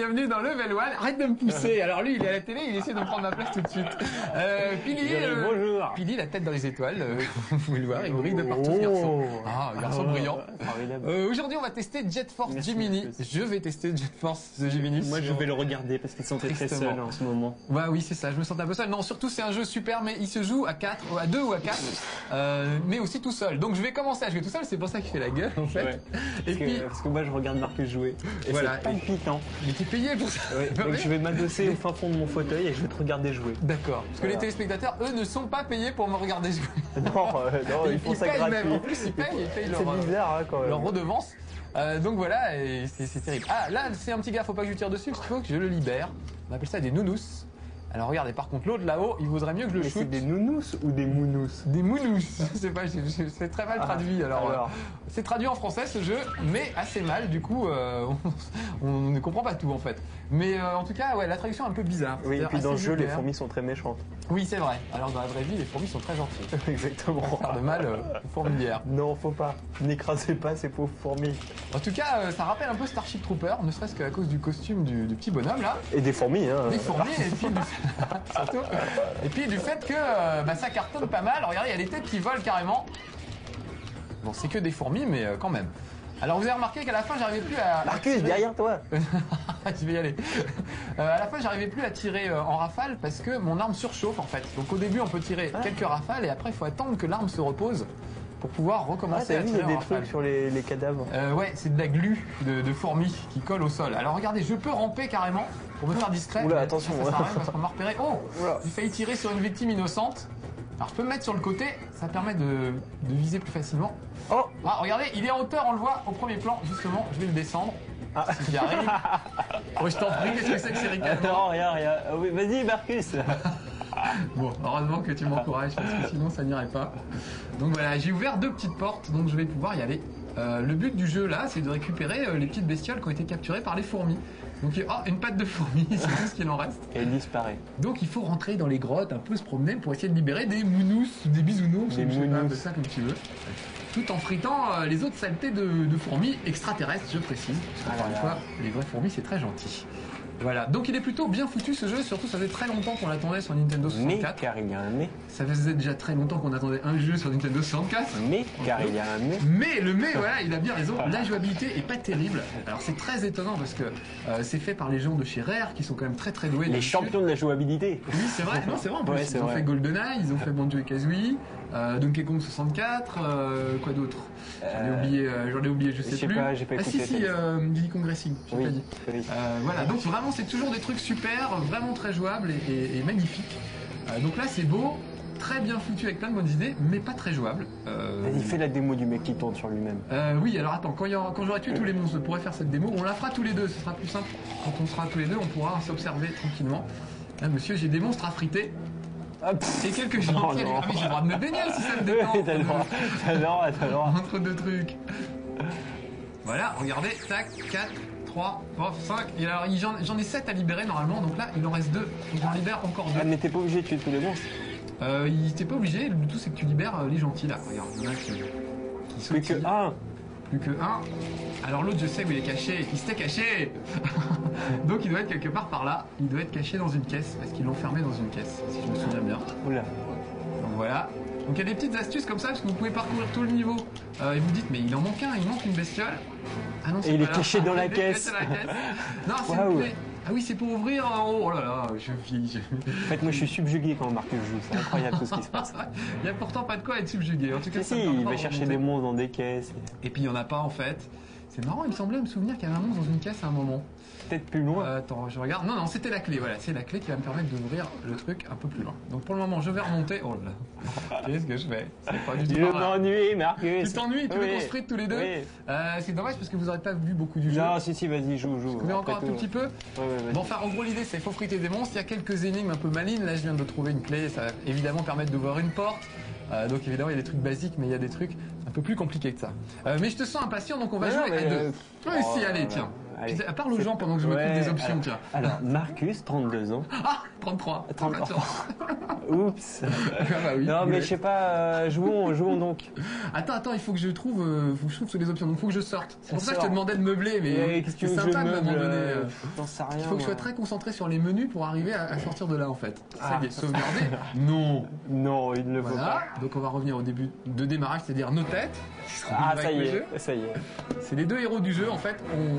bienvenue dans Level 1. Arrête de me pousser. Alors lui, il est à la télé, il essaie de me prendre ma place tout de suite. Pili, bonjour. Pili, la tête dans les étoiles. Vous pouvez le voir, il brille de partout, ce garçon. Ah, garçon brillant. Aujourd'hui, on va tester Jet Force Gemini. Je vais tester Jet Force Gemini. Moi, je vais le regarder parce qu'ils sont très seuls en ce moment. Ouais, oui, c'est ça. Je me sens un peu seul. Non, surtout, c'est un jeu super, mais il se joue à 4, à 2 ou à 4, mais aussi tout seul. Donc, je vais commencer à jouer tout seul. C'est pour ça qu'il fait la gueule, en fait. Ouais. Parce que moi, je regarde Marcus jouer. Et voilà. C'est palpitant. Mais t'es payé pour ça. Ouais, donc je vais m'adosser au fin fond de mon fauteuil et je vais te regarder jouer. D'accord. Parce que les téléspectateurs, eux, ne sont pas payés pour me regarder jouer. Non, ils font ça gratuit. Même. En plus, ils payent C'est bizarre, hein, quand même. Leur redevance. Donc voilà, et c'est terrible. Ah, là, c'est un petit gars, faut pas que je tire dessus, parce qu'il faut que je le libère. On appelle ça des nounous. Alors regardez, par contre, l'autre là-haut, il vaudrait mieux que je le shoot. C'est des nounous ou des mounous? Des mounous. Je sais pas, c'est très mal traduit. Alors. C'est traduit en français ce jeu, mais assez mal. Du coup, on ne comprend pas tout en fait. Mais en tout cas, ouais, la traduction est un peu bizarre. Oui, et puis dans le jeu, les fourmis sont très méchantes. Oui, c'est vrai. Alors dans la vraie vie, les fourmis sont très gentilles. Exactement. Pour faire de mal aux fourmilières. Non, faut pas. N'écrasez pas ces pauvres fourmis. En tout cas, ça rappelle un peu Starship Trooper, ne serait-ce qu'à cause du costume du petit bonhomme là. Et des fourmis, hein. Des fourmis, et puis surtout. Et puis du fait que ça cartonne pas mal. Regardez, il y a des têtes qui volent carrément. Bon, c'est que des fourmis, mais quand même. Alors vous avez remarqué qu'à la fin, j'arrivais plus à... Marcus, derrière toi. Je vais y aller. À la fin, j'arrivais plus à tirer en rafale parce que mon arme surchauffe en fait. Donc au début, on peut tirer quelques rafales et après, il faut attendre que l'arme se repose pour pouvoir recommencer à tirer en rafale. Il y a des trucs sur les cadavres. Ouais, c'est de la glu de fourmis qui colle au sol. Alors regardez, je peux ramper carrément pour me faire discret. Oula, attention. Ça sert à rien parce qu'on m'a repéré. Oh, j'ai failli tirer sur une victime innocente. Alors je peux me mettre sur le côté, ça permet de viser plus facilement. Oh, ah, regardez, il est en hauteur, on le voit au premier plan, justement, je vais le descendre. Si j'y arrive. Oh, je t'en prie, qu'est-ce que c'est que ces ricanements? Non, rien. Oui, vas-y, Marcus. Bon, heureusement que tu m'encourages parce que sinon ça n'irait pas. Donc voilà, j'ai ouvert 2 petites portes, donc je vais pouvoir y aller. Le but du jeu là, c'est de récupérer les petites bestioles qui ont été capturées par les fourmis. Donc, une patte de fourmi, c'est tout ce qu'il en reste. Et elle disparaît. Donc, il faut rentrer dans les grottes, un peu se promener pour essayer de libérer des mounous ou des bisounours, des mounous, ça comme tu veux. Tout en fritant les autres saletés de fourmis extraterrestres, je précise. Parce qu'encore une fois, les vraies fourmis, c'est très gentil. Voilà, donc il est plutôt bien foutu ce jeu, surtout ça faisait très longtemps qu'on l'attendait sur Nintendo 64. Mais car il y a un mais. Ça faisait déjà très longtemps qu'on attendait un jeu sur Nintendo 64. Mais car il y a un mais. Mais le mais, voilà, il a bien raison, la jouabilité est pas terrible. Alors c'est très étonnant parce que c'est fait par les gens de chez Rare qui sont quand même très doués. Les champions de la jouabilité. Oui, c'est vrai, non, c'est vrai en plus. Ouais, ils ont fait GoldenEye, ils ont fait Banjo et Kazooie, Donkey Kong 64, quoi d'autre? J'en ai oublié, je sais plus. J'ai pas écouté. Si, Diddy Kong Racing, je t'ai pas dit. Oui. Voilà, donc vraiment c'est toujours des trucs super, vraiment très jouables et magnifiques. Donc là c'est beau, très bien foutu avec plein de bonnes idées, mais pas très jouable. Vas-y, fais la démo du mec qui tourne sur lui-même. Oui, alors attends, quand j'aurai tué tous les monstres, je pourrais faire cette démo. On la fera tous les deux, ce sera plus simple. Quand on sera tous les deux, on pourra s'observer tranquillement. Là, monsieur, j'ai des monstres à friter. Et quelques gens. Ah, mais j'ai le droit de me baigner si ça me détend. T'as le droit. Entre 2 trucs. Voilà, regardez, tac, 4, 3, 5. Et alors, j'en ai 7 à libérer normalement, donc là, il en reste 2. Donc j'en libère encore 2. Ah, mais t'es pas obligé de tuer tous les monstres. T'es pas obligé, le tout c'est que tu libères les gentils là. Regarde, il y en a qui plus que un. Plus que un. Alors l'autre, je sais où il est caché. Il s'était caché. Donc il doit être quelque part par là. Il doit être caché dans une caisse parce qu'ils l'ont fermé dans une caisse, si je me souviens bien. Oula. Donc voilà. Donc il y a des petites astuces comme ça parce que vous pouvez parcourir tout le niveau. Et vous dites mais il en manque un, il manque une bestiole. Ah non, et il est caché dans la caisse. Non, c'est une clé. Ah oui, c'est pour ouvrir. Oh là là, je vis. En fait, moi, je suis subjugué quand Marcus joue. C'est incroyable tout ce qui se passe. Il n'y a pourtant pas de quoi être subjugué. En tout cas, si, il va chercher des monstres dans des caisses. Et puis, il n'y en a pas en fait. C'est marrant, il me semblait me souvenir qu'il y avait un monstre dans une caisse à un moment. Peut-être plus loin. Attends, je regarde. Non, c'était la clé. Voilà, c'est la clé qui va me permettre d'ouvrir le truc un peu plus loin. Donc pour le moment, je vais remonter. Oh là là. Qu'est-ce que je fais? C'est pas du tout. Je m'ennuie, Marcus. Tu t'ennuies? Tu veux qu'on se frite tous les deux? C'est dommage parce que vous n'aurez pas vu beaucoup du jeu. Non, si, vas-y, joue. Vous voulez encore un tout petit peu? Bon, enfin, en gros, l'idée, c'est qu'il faut friter des monstres. Il y a quelques énigmes un peu malines. Là, je viens de trouver une clé. Ça va évidemment permettre d'ouvrir une porte. Donc évidemment, il y a des trucs basiques, mais il y a des trucs un peu plus compliqués que ça. Mais je te sens impatient, donc on va jouer à 2. Oui, si, allez, tiens. allez. Parle aux gens pendant que je me coupe des options, tiens. Alors, Marcus, 32 ans. Ah, 33. 33. Oups. Ah bah oui, Non, mais je sais pas, jouons donc. Attends, il faut que je trouve toutes les options, donc il faut que je sorte. C'est pour ça que je te Sors. demandais de meubler, mais qu'est-ce que c'est tu veux que sympa je de m'abandonner. meuble J'en sais rien. Il faut que je sois moi. très concentré sur les menus pour arriver à sortir de là en fait. Ça y est, Ah. sauvegarder. Non. Non, il ne le faut Voilà, pas. donc on va revenir au début de démarrage, c'est-à-dire nos têtes. qui seront Ah, avec ça y le est, jeu. ça y est. C'est les deux héros du jeu en fait.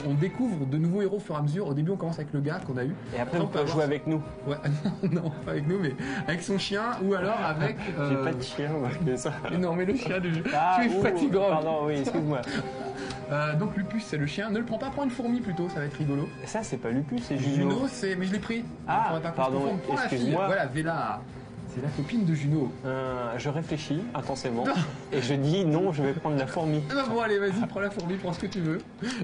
On découvre de nouveaux héros au fur et à mesure. Au début, on commence avec le gars qu'on a eu. Et après, on peut avoir- jouer avec nous. Ouais, non, pas avec nous, mais avec son chien ou alors avec. J'ai pas de chien, moi, que ça. Mais non, mais le chien du jeu. Ah, tu es fatigant. Pardon, oui, excuse-moi. Donc Lupus, c'est le chien. Ne le prends pas, prends une fourmi plutôt, ça va être rigolo. Ça, c'est pas Lupus, c'est Juno, Juno. c'est. Mais je l'ai pris. Ah, Faudrait pas qu'on se pardon, confonde. Prends la fille. excuse-moi. Voilà, Vela. C'est la copine de Juno. Je réfléchis intensément et je dis non, je vais prendre la fourmi. Ah bah bon, allez, vas-y, prends la fourmi, prends ce que tu veux.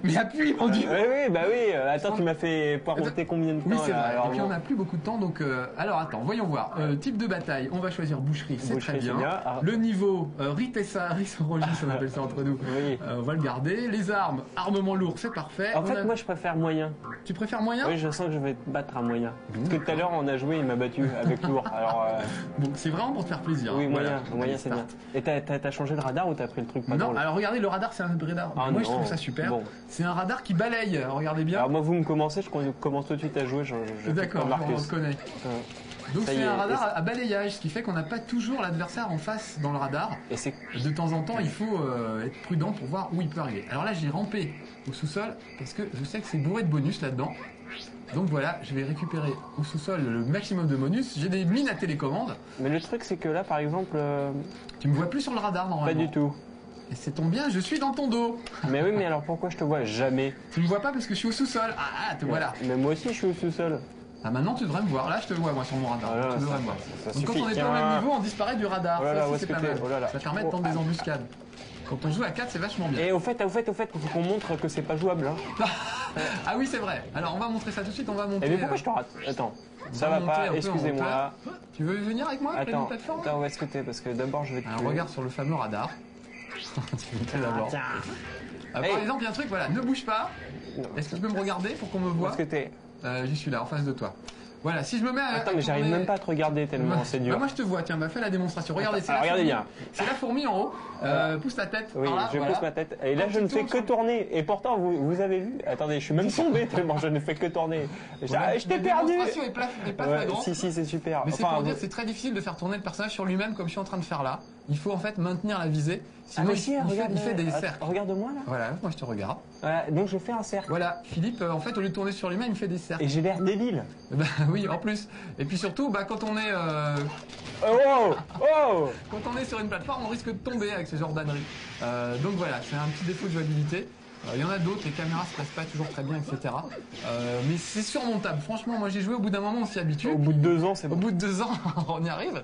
Mais appuie, mon dieu. Oui. Attends, tu m'as fait poireauter combien de temps Oui, c'est là, vrai. alors, Et puis bon. on n'a plus beaucoup de temps, donc alors attends, voyons voir. Type de bataille, on va choisir boucherie, c'est Boucherie, très bien. c'est bien. Ah. Le niveau, Risorogis, on appelle ça entre nous. Oui. On va le garder. Les armes, armement lourd, c'est parfait. En On fait, a- moi, je préfère moyen. Tu préfères moyen? Oui, je sens que je vais te battre à moyen. Parce que tout à l'heure, on a joué, il m'a battu avec lourd. Alors, Bon, c'est vraiment pour te faire plaisir. oui, hein. moyen, Voilà. moyen, Allez, c'est bien. start. Et t'as changé de radar ou t'as pris le truc pas Non, drôle alors regardez, le radar, c'est un radar. Ah Moi, je non. trouve ça super. Bon. C'est un radar qui balaye. Regardez bien. Alors moi, vous me commencez, je commence tout de suite à jouer. Je D'accord, fais comme on Marcus. reconnaît. Donc Ça y c'est est, un radar et à balayage, ce qui fait qu'on n'a pas toujours l'adversaire en face dans le radar. Et c'est De temps en temps, il faut être prudent pour voir où il peut arriver. Alors là, j'ai rampé au sous-sol parce que je sais que c'est bourré de bonus là-dedans. Donc voilà, je vais récupérer au sous-sol le maximum de bonus. J'ai des mines à télécommande. Mais le truc, c'est que là, par exemple, Tu me vois plus sur le radar pas normalement. du tout. Et c'est tombe bien, je suis dans ton dos. Mais oui, mais alors pourquoi je te vois jamais? Tu me vois pas parce que je suis au sous-sol. Ah, te voilà. Mais moi aussi, je suis au sous-sol. Ah maintenant tu devrais me voir. Là, je te vois moi sur mon radar. Voilà, tu devrais ça- me voir. ça Donc quand suffit. on est pas Tiens. au même niveau, on disparaît du radar. Oh là là, Ça où aussi, est-ce c'est que pas t'es mal. Oh là là. Ça permet de tendre des embuscades. Quand on joue à 4, c'est vachement bien. Et au fait, il faut qu'on montre que c'est pas jouable. Hein. Ah oui, c'est vrai. Alors on va montrer ça tout de suite. On va monter. Et mais pourquoi je te rate? Attends, ça va va monter un pas, peu en excusez-moi. hauteur. Tu veux venir avec moi après une Attends, plateforme attends, où est-ce que t'es? Parce que d'abord, je vais te Alors tuer. regarde sur le fameux radar. Tu me fais d'abord. Tiens, Par Hey. exemple, il y a un truc, voilà, ne bouge pas. Non. Est-ce que tu peux me regarder pour qu'on me où voit est-ce que t'es? J'y suis là, en face de toi. Voilà, si je me mets à. Attends, mais j'arrive tourner- même pas à te regarder tellement Bah, c'est dur. moi je te vois, tiens, bah fais la démonstration. Regardez, c'est Alors, la regardez fourmi. bien. C'est la fourmi en haut. Pousse la tête. Oui, par là, je voilà. pousse ma tête. Et là, Quand je tu ne fais tournes que sur- tourner. Et pourtant, vous avez vu? Attendez, je suis même tombé tellement je ne fais que tourner. Je t'ai La perdu! démonstration est pas Ouais, flagrante. si, c'est super. Mais c'est Enfin, pour dire que c'est très difficile de faire tourner le personnage sur lui-même comme je suis en train de faire là. Il faut en fait maintenir la visée. ah, Sinon, mais si, regarde, il fait des cercles. Regarde-moi là. Voilà, moi je te regarde. Voilà, donc je fais un cercle. Voilà, Philippe, en fait, au lieu de tourner sur lui-même, il fait des cercles. Et j'ai l'air débile. Bah oui, en plus. Et puis surtout, bah, quand on est Oh! Oh! quand on est sur une plateforme, on risque de tomber avec ce genre d'âneries. Donc voilà, c'est un petit défaut de jouabilité. Il y en a d'autres, les caméras se passent pas toujours très bien, etc. Mais c'est surmontable. Franchement, moi j'ai joué, au bout d'un moment, on s'y habitue. Au bout de 2 ans, c'est Au bon. bout de 2 ans, on y arrive.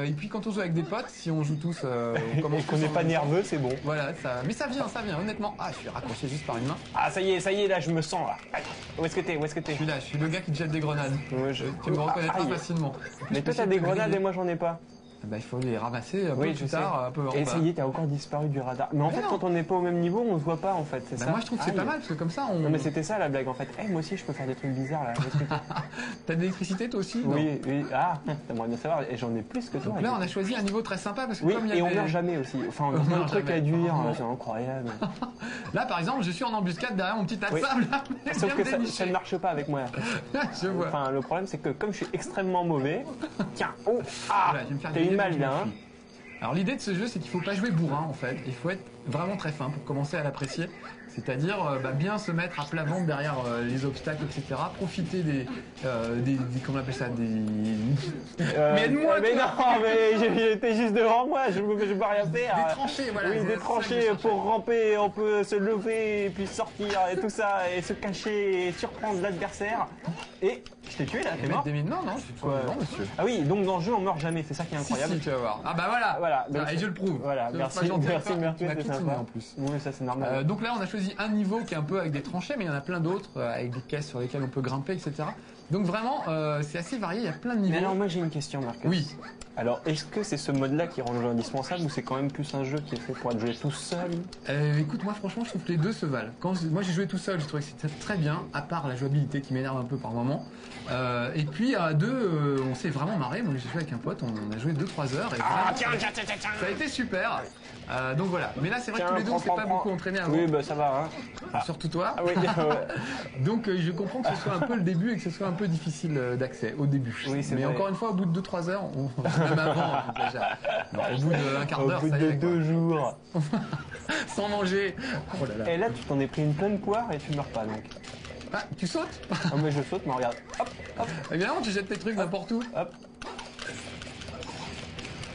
Et puis quand on joue avec des potes, si on joue tous, on commence Et qu'on tous n'est en pas même temps. nerveux, c'est bon. Voilà, ça. Mais ça vient, honnêtement. Ah, je suis raccroché juste par une main. Ah, ça y est, là, je me sens là. Allez, où est-ce que t'es? Où est-ce que Je t'es? suis là, je suis le gars qui te jette des grenades. Ouais, Tu me reconnaîtras aïe. facilement. Mais toi, t'as des grenades et moi, j'en ai pas. Bah, il faut les ramasser un peu Oui, plus je sais. tard, un peu en Et bas. ça y est, t'as encore disparu du radar. Mais en Mais fait, non. quand on n'est pas au même niveau, on se voit pas en fait, c'est Bah, ça? moi je trouve que c'est Aïe. pas mal parce que comme ça on. Non, mais c'était ça la blague en fait. Eh, moi aussi, je peux faire des trucs bizarres là. Où est-ce que t'es? T'as de l'électricité toi aussi? Non. Oui, oui. Ah, t'aimerais bien savoir. Et j'en ai plus que toi. Donc là on a choisi un niveau très sympa parce que Oui, comme il y a et on des- meurt jamais aussi. Enfin, on On a plein de meurt trucs à jamais. dire, Oh, non. c'est incroyable. Là par exemple je suis en embuscade derrière mon petit tas de Oui. sable là. mais Sauf bien que ça déniché. ne marche pas avec moi. Je vois. Enfin, le problème, c'est que comme je suis extrêmement mauvais. Tiens, oh, ah, Voilà, je vais me faire t'as griller, eu donc mal je là, m'en hein. fuis. Alors l'idée de ce jeu c'est qu'il faut pas jouer bourrin en fait, il faut être vraiment très fin pour commencer à l'apprécier. C'est-à-dire bien se mettre à plat ventre derrière les obstacles, etc. Profiter des comment on appelle ça, des... Mais aide-moi, Mais toi. non, mais j'étais juste devant moi, je peux rien faire. Des tranchées, voilà. Oui, c'est des ça que tranchées je cherchais. pour ramper, on peut se lever et puis sortir et tout ça, et se cacher et surprendre l'adversaire. Et je t'ai tué là, Et t'es mettre mort? des mines. Non, non, je suis toujours Quoi vivant, monsieur. Ah oui, donc dans le jeu on meurt jamais, c'est ça qui est Si, incroyable. si, tu vas voir. Ah bah voilà. Voilà, Ah, donc et je le prouve. Voilà, C'est merci, pas gentil avec merci, toi, merci, tu m'as c'est piétiné sympa. en plus. Oui, ça c'est normal. Donc là, on a choisi choisi un niveau qui est un peu avec des tranchées, mais il y en a plein d'autres, avec des caisses sur lesquelles on peut grimper, etc. Donc vraiment, c'est assez varié, il y a plein de niveaux. Mais alors moi j'ai une question, Marcus. Oui. Alors est-ce que c'est ce mode-là qui rend le jeu indispensable ou c'est quand même plus un jeu qui est fait pour être joué tout seul? Écoute, moi franchement, je trouve que les deux se valent. Moi j'ai joué tout seul, je trouvais que c'était très bien, à part la jouabilité qui m'énerve un peu par moment. Et puis à deux, on s'est vraiment marré. Moi j'ai joué avec un pote, on a joué 2-3 heures et vraiment, ça a été super. Donc voilà. Mais là c'est vrai que tous les deux on s'est pas beaucoup entraîné avant. Oui, bah ça va. Hein. Enfin, surtout toi. Ah oui, ouais. Donc je comprends que ce soit un peu le début et que ce soit un peu difficile d'accès au début. Oui, c'est mais vrai. encore une fois, au bout de 2-3 heures, même avant, déjà. Non, au bout d'un quart d'heure, Au bout ça y de est, quoi. 2 jours. Sans manger. Oh là là. Et là tu t'en es pris une pleine poire et tu meurs pas donc. Ah, tu sautes? Ah mais je saute, mais regarde. Hop, hop, Évidemment, tu jettes tes trucs n'importe où. hop.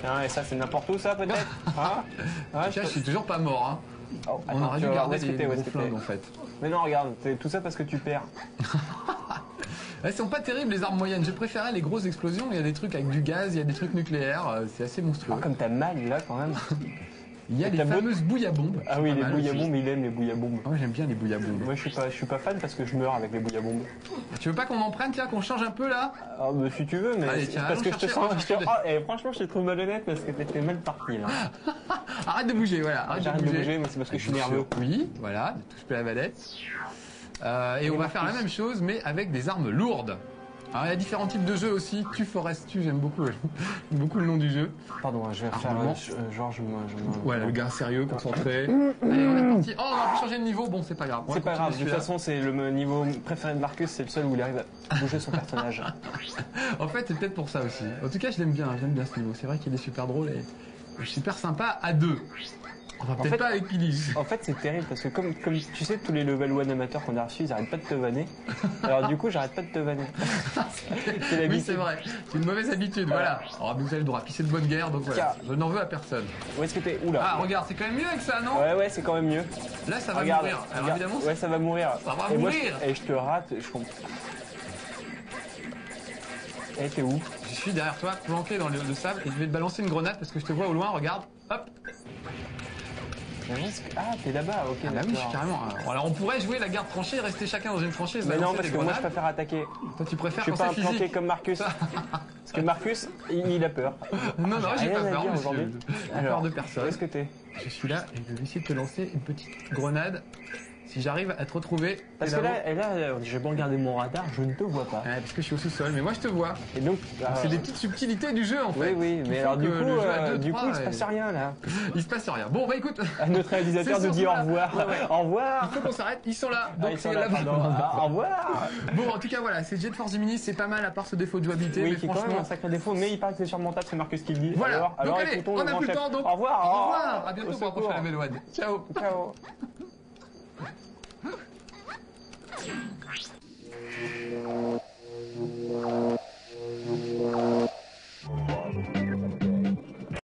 Tiens, et ça c'est n'importe où ça peut-être hein Tiens, je suis toujours pas mort. Hein. Oh, On attends, aurait tu dû vas voir, garder où est-ce que les t'es, où gros est-ce que flingues t'es en fait. Mais non, regarde, c'est tout ça parce que tu perds. Elles sont pas terribles les armes moyennes. Je préférais les grosses explosions. Il y a des trucs avec du gaz, il y a des trucs nucléaires. C'est assez monstrueux. Ah, comme t'as mal là quand même. Il y a Et les t'as fameuses bouilles à bombes. Ah oui, les bouilles à bombes, il aime les bouilles à bombes. Moi j'aime bien les bouilles à bombes. Moi je suis pas fan parce que je meurs avec les bouilles à bombes. Tu veux pas qu'on en prenne, tiens, qu'on change un peu là? Ah bah si tu veux, mais Allez, c'est tiens, parce allons que je te chercher, sens. allons chercher. Et franchement, je te trouve malhonnête parce que t'es mal parti là. Arrête de bouger, voilà. J'arrête de bouger, mais c'est parce que je suis nerveux. Oui, voilà, ne touche plus la manette. Et on va faire la même chose, mais avec des armes lourdes. Alors il y a différents types de jeux aussi. Tu Forest Tu, j'aime beaucoup le nom du jeu. Pardon, je vais faire Armement. genre je me. Voilà, le gars sérieux, concentré. Allez, on est parti. Oh, on a pu changer de niveau. Bon, c'est pas grave. On va C'est pas grave, de continuer toute celui-là. façon, c'est le niveau préféré de Marcus, c'est le seul où il arrive à bouger son personnage. En fait, c'est peut-être pour ça aussi. En tout cas, j'aime bien ce niveau. C'est vrai qu'il est super drôle et super sympa à deux. Enfin, peut-être fait- pas avec Pili. En fait, c'est terrible parce que comme tu sais, tous les level 1 amateurs qu'on a reçus, ils arrêtent pas de te vanner. Alors du coup, j'arrête pas de te vanner. C'est Oui, l'habitude. c'est vrai. C'est une mauvaise habitude, voilà. Oh, mais vous avez le droit. Puis c'est de bonne guerre, donc voilà. Je n'en veux à personne. Où est-ce que t'es? Oula. Ah, regarde, c'est quand même mieux avec ça, non? Ouais, c'est quand même mieux. Là, ça va Regarde, mourir. Alors regarde. évidemment, Ouais, ça va mourir. Ça va et moi, mourir. et je te rate, je comprends. Eh, t'es où? je suis derrière toi, planqué dans le sable, et je vais te balancer une grenade parce que je te vois au loin, regarde. Hop. Ah, t'es là-bas, ok. Ah bah oui, je suis d'accord. carrément. Alors on pourrait jouer la garde tranchée, rester chacun dans une tranchée, et se Mais non, balancer parce des que moi, je grenades. préfère attaquer. Toi, tu Je préfères suis quand pas c'est un planqué physique. comme Marcus. Parce que Marcus, il a peur. Non, j'ai rien pas à peur, dire monsieur. aujourd'hui. J'ai peur Alors, de Où personne. est-ce que t'es? Je suis là et je vais essayer de te lancer une petite grenade. Si j'arrive à te retrouver. Parce que là, j'ai beau regarder mon radar, je ne te vois pas. Ouais, parce que je suis au sous-sol, mais moi je te vois. Et donc, C'est des petites subtilités du jeu en fait. oui, qui mais font alors que le jeu à deux, du trois, coup, il se passe rien là. Il se passe rien. Bon, bah écoute, Notre réalisateur C'est nous dit surtout au là. revoir. Ouais, ouais. Au revoir. il faut qu'on s'arrête. Ils sont là. Ah, Donc ils sont c'est là, là-bas. pardon. Ah, au revoir. Bon, en tout cas, voilà, c'est Jet Force Gemini, c'est pas mal à part ce défaut de jouabilité. Oui, mais qui est quand même franchement. un sacré défaut, mais il paraît que c'est surmontable, c'est Marcus qui le dit. Voilà. Alors, Donc allez, écoutons on le n'a grand plus le chef. temps, donc Au revoir. Au revoir. À bientôt Au pour approcher secours. la Level 1. Ciao. Ciao.